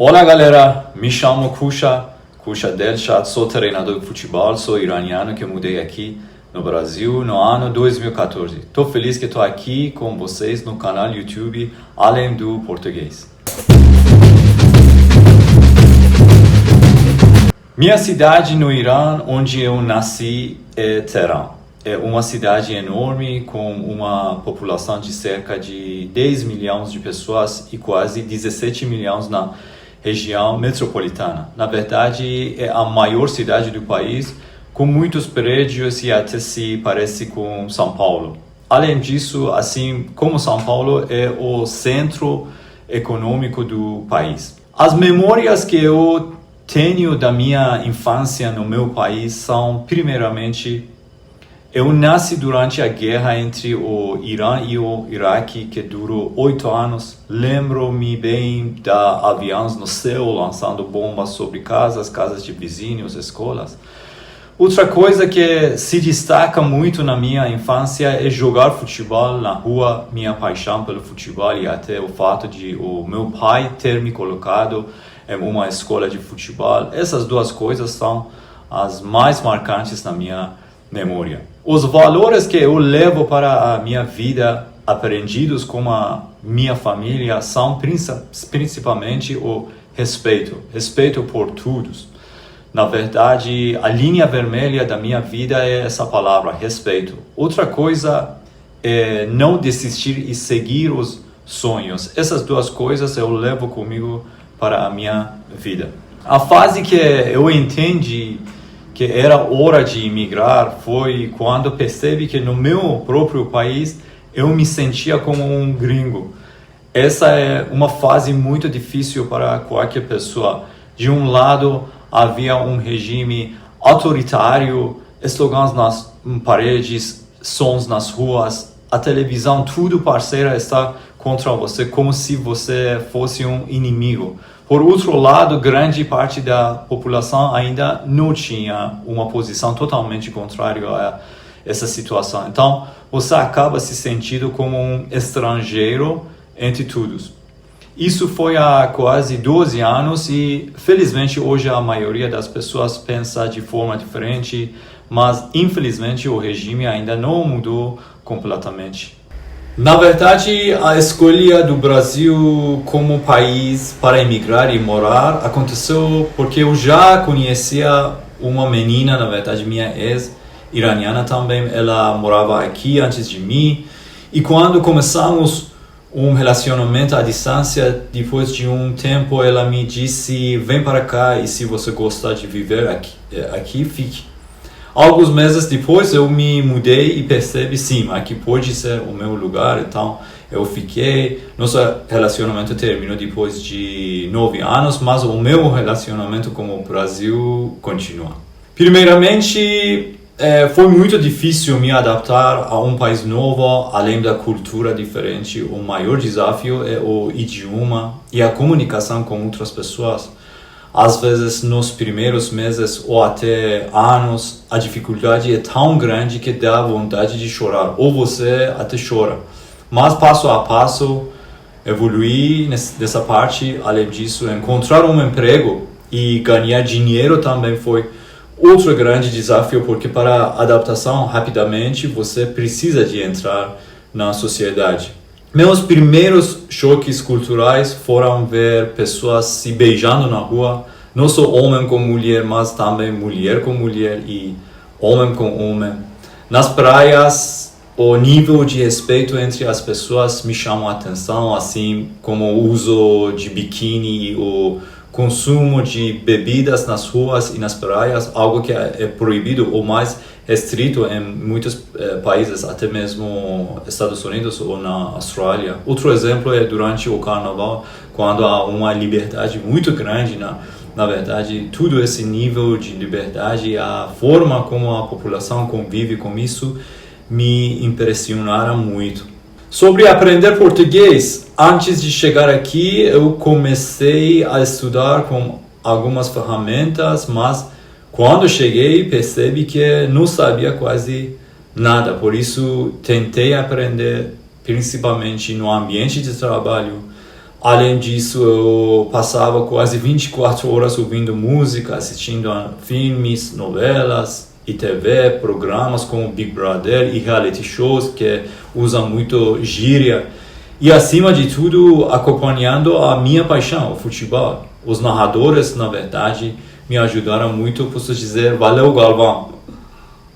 Olá galera, me chamo Kusha Delshad, sou treinador de futebol, sou iraniano que mudei aqui no Brasil no ano 2014. Estou feliz que estou aqui com vocês no canal YouTube Além do Português. Minha cidade no Irã, onde eu nasci, é Teherã. É uma cidade enorme com uma população de cerca de 10 milhões de pessoas e quase 17 milhões na região metropolitana. Na verdade, é a maior cidade do país, com muitos prédios e até se parece com São Paulo. Além disso, assim como São Paulo, é o centro econômico do país. As memórias que eu tenho da minha infância no meu país são, primeiramente, eu nasci durante a guerra entre o Irã e o Iraque, que durou 8 anos. Lembro-me bem de aviões no céu lançando bombas sobre casas de vizinhos, escolas. Outra coisa que se destaca muito na minha infância é jogar futebol na rua, minha paixão pelo futebol e até o fato de o meu pai ter me colocado em uma escola de futebol. Essas duas coisas são as mais marcantes na minha memória. Os valores que eu levo para a minha vida, aprendidos com a minha família, são principalmente o respeito por todos. Na verdade, a linha vermelha da minha vida é essa palavra, respeito. Outra coisa é não desistir e seguir os sonhos. Essas duas coisas eu levo comigo para a minha vida. A fase que eu entendi que era hora de emigrar foi quando percebi que no meu próprio país eu me sentia como um gringo. Essa é uma fase muito difícil para qualquer pessoa. De um lado, havia um regime autoritário, slogans nas paredes, sons nas ruas, a televisão, tudo parceira está contra você, como se você fosse um inimigo. Por outro lado, grande parte da população ainda não tinha uma posição totalmente contrária a essa situação. Então, você acaba se sentindo como um estrangeiro entre todos. Isso foi há quase 12 anos e, felizmente, hoje a maioria das pessoas pensa de forma diferente, mas, infelizmente, o regime ainda não mudou completamente. Na verdade, a escolha do Brasil como país para emigrar e morar aconteceu porque eu já conhecia uma menina, na verdade minha ex-iraniana também, ela morava aqui antes de mim, e quando começamos um relacionamento à distância, depois de um tempo ela me disse, vem para cá e se você gostar de viver aqui fique. Alguns meses depois eu me mudei e percebi, sim, aqui pode ser o meu lugar, então eu fiquei. Nosso relacionamento terminou depois de 9 anos, mas o meu relacionamento com o Brasil continua. Primeiramente, foi muito difícil me adaptar a um país novo, além da cultura diferente. O maior desafio é o idioma e a comunicação com outras pessoas. Às vezes, nos primeiros meses ou até anos, a dificuldade é tão grande que dá vontade de chorar, ou você até chora. Mas, passo a passo, evoluir nessa parte. Além disso, encontrar um emprego e ganhar dinheiro também foi outro grande desafio, porque para adaptação rapidamente, você precisa de entrar na sociedade. Meus primeiros choques culturais foram ver pessoas se beijando na rua, não só homem com mulher, mas também mulher com mulher e homem com homem. Nas praias, o nível de respeito entre as pessoas me chamou a atenção, assim como o uso de biquíni e o consumo de bebidas nas ruas e nas praias, algo que é proibido ou mais restrito em muitos países, até mesmo Estados Unidos ou na Austrália. Outro exemplo é durante o carnaval, quando há uma liberdade muito grande, na verdade, todo esse nível de liberdade, a forma como a população convive com isso, me impressionaram muito. Sobre aprender português, antes de chegar aqui, eu comecei a estudar com algumas ferramentas, mas quando cheguei, percebi que não sabia quase nada. Por isso, tentei aprender principalmente no ambiente de trabalho, Além disso, eu passava quase 24 horas ouvindo música, assistindo a filmes, novelas e TV, programas como Big Brother e reality shows que usam muito gíria. E acima de tudo, acompanhando a minha paixão, o futebol. Os narradores, na verdade, me ajudaram muito, posso dizer, valeu Galvão.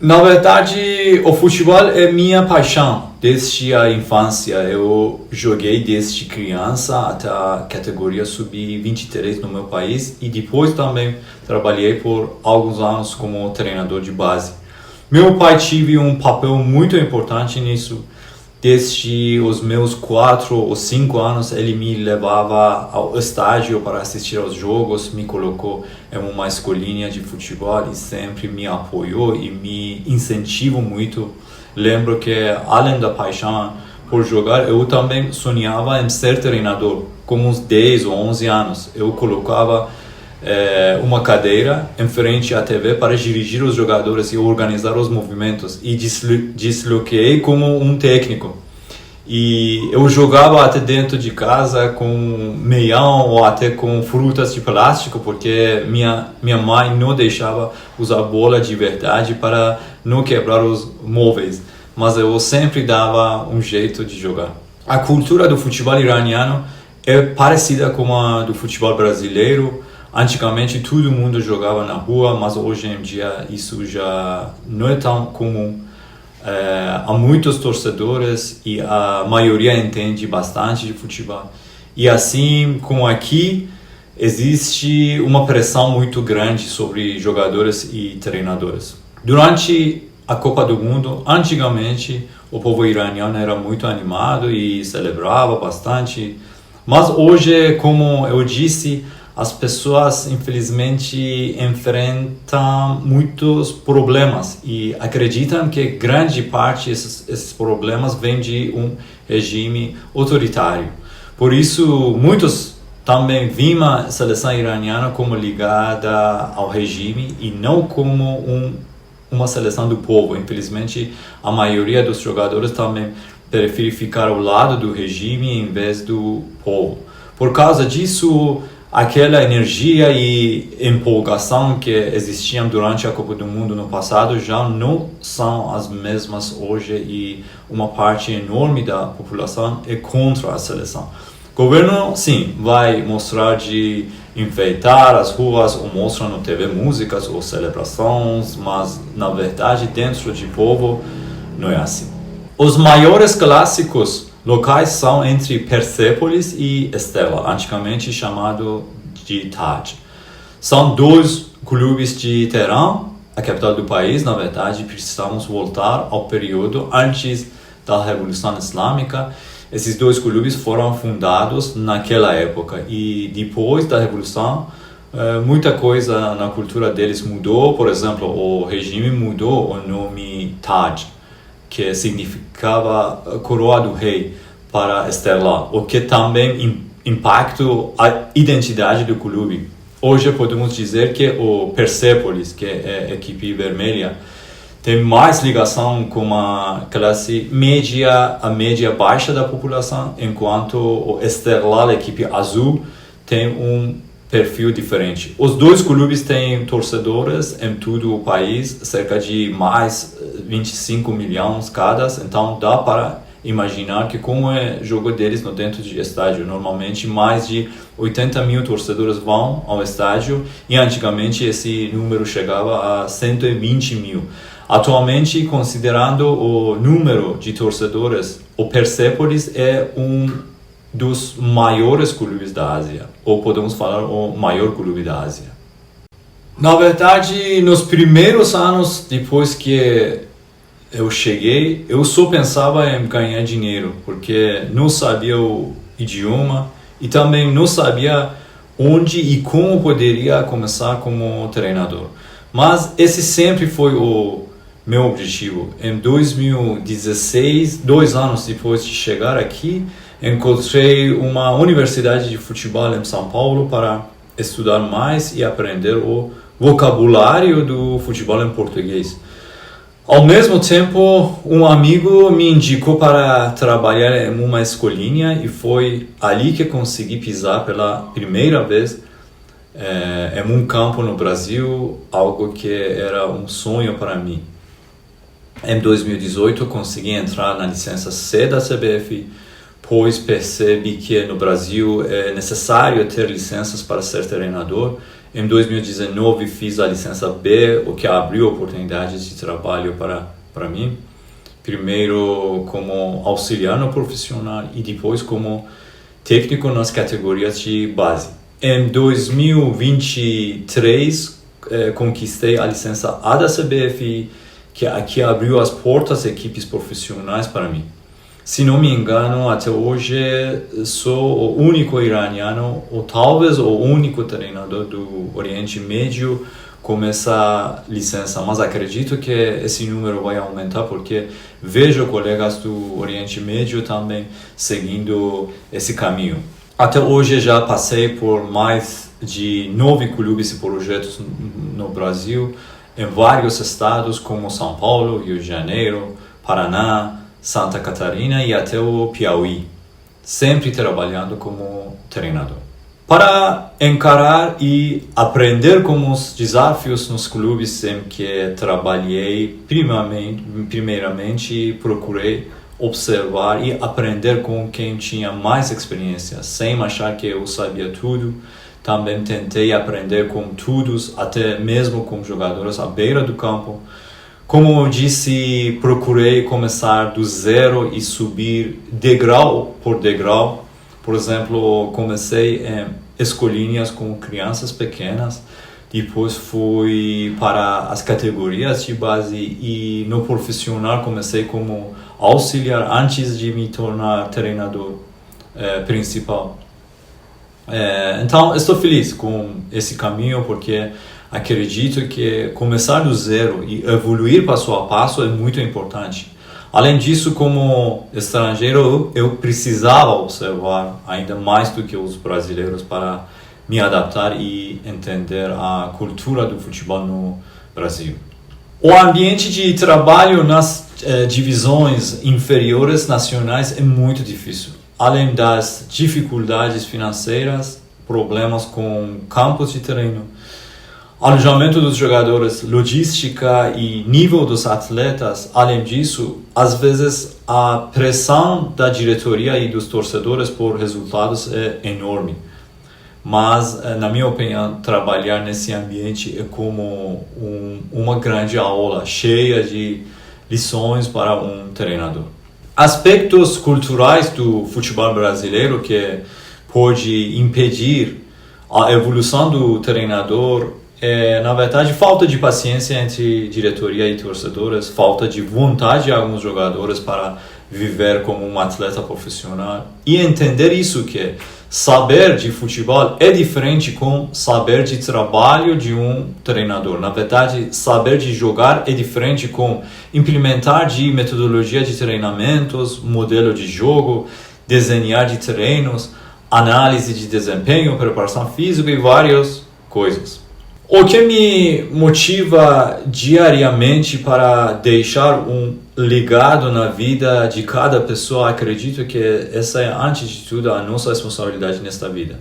Na verdade, o futebol é minha paixão desde a infância. Eu joguei desde criança até a categoria sub-23 no meu país e depois também trabalhei por alguns anos como treinador de base. Meu pai teve um papel muito importante nisso. Desde os meus 4 ou 5 anos, ele me levava ao estádio para assistir aos jogos, me colocou em uma escolinha de futebol e sempre me apoiou e me incentivou muito. Lembro que, além da paixão por jogar, eu também sonhava em ser treinador. Com uns 10 ou 11 anos, eu colocava uma cadeira em frente à TV para dirigir os jogadores e organizar os movimentos e desloquei como um técnico e eu jogava até dentro de casa com meião ou até com frutas de plástico porque minha mãe não deixava usar bola de verdade para não quebrar os móveis, mas eu sempre dava um jeito de jogar. A cultura do futebol iraniano é parecida com a do futebol brasileiro. Antigamente todo mundo jogava na rua, mas hoje em dia isso já não é tão comum. Há muitos torcedores e a maioria entende bastante de futebol. E assim como aqui, existe uma pressão muito grande sobre jogadores e treinadores. Durante a Copa do Mundo, antigamente, o povo iraniano era muito animado e celebrava bastante. Mas hoje, como eu disse, as pessoas, infelizmente, enfrentam muitos problemas e acreditam que grande parte desses problemas vem de um regime autoritário. Por isso, muitos também veem a seleção iraniana como ligada ao regime e não como uma seleção do povo. Infelizmente, a maioria dos jogadores também prefere ficar ao lado do regime em vez do povo. Por causa disso, aquela energia e empolgação que existiam durante a Copa do Mundo no passado já não são as mesmas hoje e uma parte enorme da população é contra a seleção. O governo, sim, vai mostrar de enfeitar as ruas ou mostra no TV músicas ou celebrações, mas na verdade dentro do povo não é assim. Os maiores clássicos locais são entre Persépolis e Estela, antigamente chamado de Taj. São dois clubes de Teherã, a capital do país. Na verdade, precisamos voltar ao período antes da Revolução Islâmica. Esses dois clubes foram fundados naquela época e depois da Revolução, muita coisa na cultura deles mudou. Por exemplo, o regime mudou o nome Taj, que significava coroa do rei, para Estela, o que também impactou a identidade do clube. Hoje podemos dizer que o Persépolis, que é a equipe vermelha, tem mais ligação com a classe média, a média baixa da população, enquanto o Esteghlal, a equipe azul, tem um perfil diferente. Os dois clubes têm torcedores em todo o país, cerca de mais 25 milhões cada, então dá para imaginar que como é o jogo deles no dentro de estádio. Normalmente mais de 80 mil torcedores vão ao estádio e antigamente esse número chegava a 120 mil. Atualmente, considerando o número de torcedores, o Persépolis é um dos maiores clubes da Ásia, ou podemos falar o maior clube da Ásia. Na verdade, nos primeiros anos depois que eu cheguei, eu só pensava em ganhar dinheiro, porque não sabia o idioma e também não sabia onde e como poderia começar como treinador. Mas esse sempre foi o meu objetivo. Em 2016, 2 anos depois de chegar aqui, encontrei uma universidade de futebol em São Paulo para estudar mais e aprender o vocabulário do futebol em português. Ao mesmo tempo, um amigo me indicou para trabalhar em uma escolinha e foi ali que consegui pisar pela primeira vez em um campo no Brasil, algo que era um sonho para mim. Em 2018, consegui entrar na licença C da CBF, pois percebi que no Brasil é necessário ter licenças para ser treinador. Em 2019 fiz a licença B, o que abriu oportunidades de trabalho para mim. Primeiro como auxiliar no profissional e depois como técnico nas categorias de base. Em 2023 conquistei a licença A da CBF, que aqui abriu as portas a equipes profissionais para mim. Se não me engano, até hoje sou o único iraniano, ou talvez o único treinador do Oriente Médio com essa licença. Mas acredito que esse número vai aumentar porque vejo colegas do Oriente Médio também seguindo esse caminho. Até hoje já passei por mais de 9 clubes e projetos no Brasil, em vários estados como São Paulo, Rio de Janeiro, Paraná, Santa Catarina e até o Piauí, sempre trabalhando como treinador. Para encarar e aprender com os desafios nos clubes em que trabalhei, primeiramente procurei observar e aprender com quem tinha mais experiência, sem achar que eu sabia tudo. Também tentei aprender com todos, até mesmo com jogadores à beira do campo. Como eu disse, procurei começar do zero e subir degrau por degrau. Por exemplo, comecei em escolinhas com crianças pequenas, depois fui para as categorias de base e no profissional comecei como auxiliar antes de me tornar treinador principal. Então, estou feliz com esse caminho porque acredito que começar do zero e evoluir passo a passo é muito importante. Além disso, como estrangeiro, eu precisava observar ainda mais do que os brasileiros para me adaptar e entender a cultura do futebol no Brasil. O ambiente de trabalho nas divisões inferiores nacionais é muito difícil. Além das dificuldades financeiras, problemas com campos de treino, alojamento dos jogadores, logística e nível dos atletas. Além disso, às vezes a pressão da diretoria e dos torcedores por resultados é enorme. Mas, na minha opinião, trabalhar nesse ambiente é como uma grande aula, cheia de lições para um treinador. Aspectos culturais do futebol brasileiro que pode impedir a evolução do treinador é, na verdade, falta de paciência entre diretoria e torcedores, falta de vontade de alguns jogadores para viver como um atleta profissional e entender isso que saber de futebol é diferente com saber de trabalho de um treinador. Na verdade, saber de jogar é diferente com implementar de metodologia de treinamentos, modelo de jogo, desenhar de treinos, análise de desempenho, preparação física e várias coisas. O que me motiva diariamente para deixar um legado na vida de cada pessoa, acredito que essa é, antes de tudo, a nossa responsabilidade nesta vida.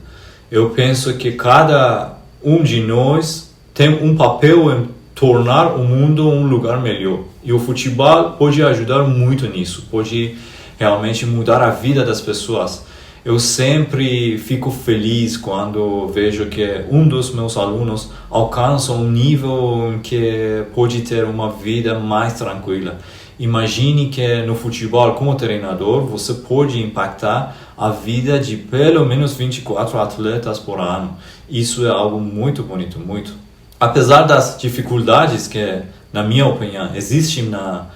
Eu penso que cada um de nós tem um papel em tornar o mundo um lugar melhor. E o futebol pode ajudar muito nisso, pode realmente mudar a vida das pessoas. Eu sempre fico feliz quando vejo que um dos meus alunos alcança um nível em que pode ter uma vida mais tranquila. Imagine que no futebol, como treinador, você pode impactar a vida de pelo menos 24 atletas por ano. Isso é algo muito bonito, muito. Apesar das dificuldades que, na minha opinião, existem na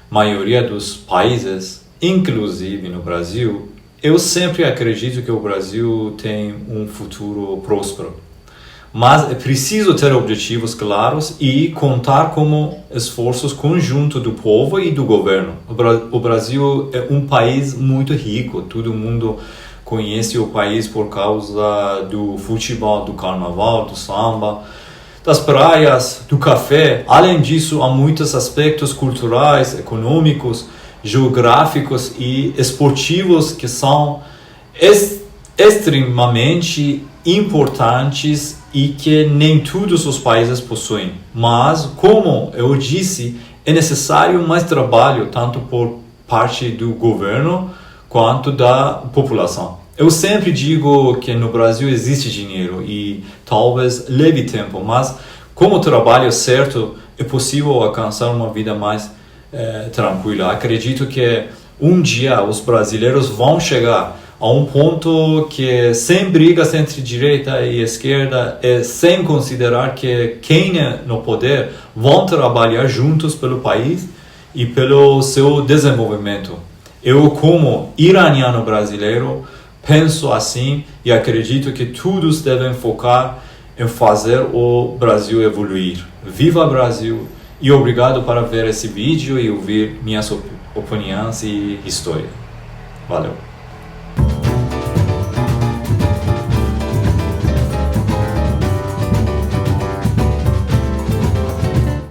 maioria dos países, inclusive no Brasil, eu sempre acredito que o Brasil tem um futuro próspero. Mas é preciso ter objetivos claros e contar com esforços conjuntos do povo e do governo. O Brasil é um país muito rico, todo mundo conhece o país por causa do futebol, do carnaval, do samba. das praias, do café. Além disso, há muitos aspectos culturais, econômicos, geográficos e esportivos que são extremamente importantes e que nem todos os países possuem. Mas, como eu disse, é necessário mais trabalho, tanto por parte do governo quanto da população. Eu sempre digo que no Brasil existe dinheiro e talvez leve tempo, mas com o trabalho certo é possível alcançar uma vida mais tranquila. Acredito que um dia os brasileiros vão chegar a um ponto que sem brigas entre direita e esquerda e sem considerar que quem é no poder vão trabalhar juntos pelo país e pelo seu desenvolvimento. Eu, como iraniano brasileiro, penso assim e acredito que todos devem focar em fazer o Brasil evoluir. Viva Brasil! E obrigado por ver esse vídeo e ouvir minhas opiniões e história. Valeu!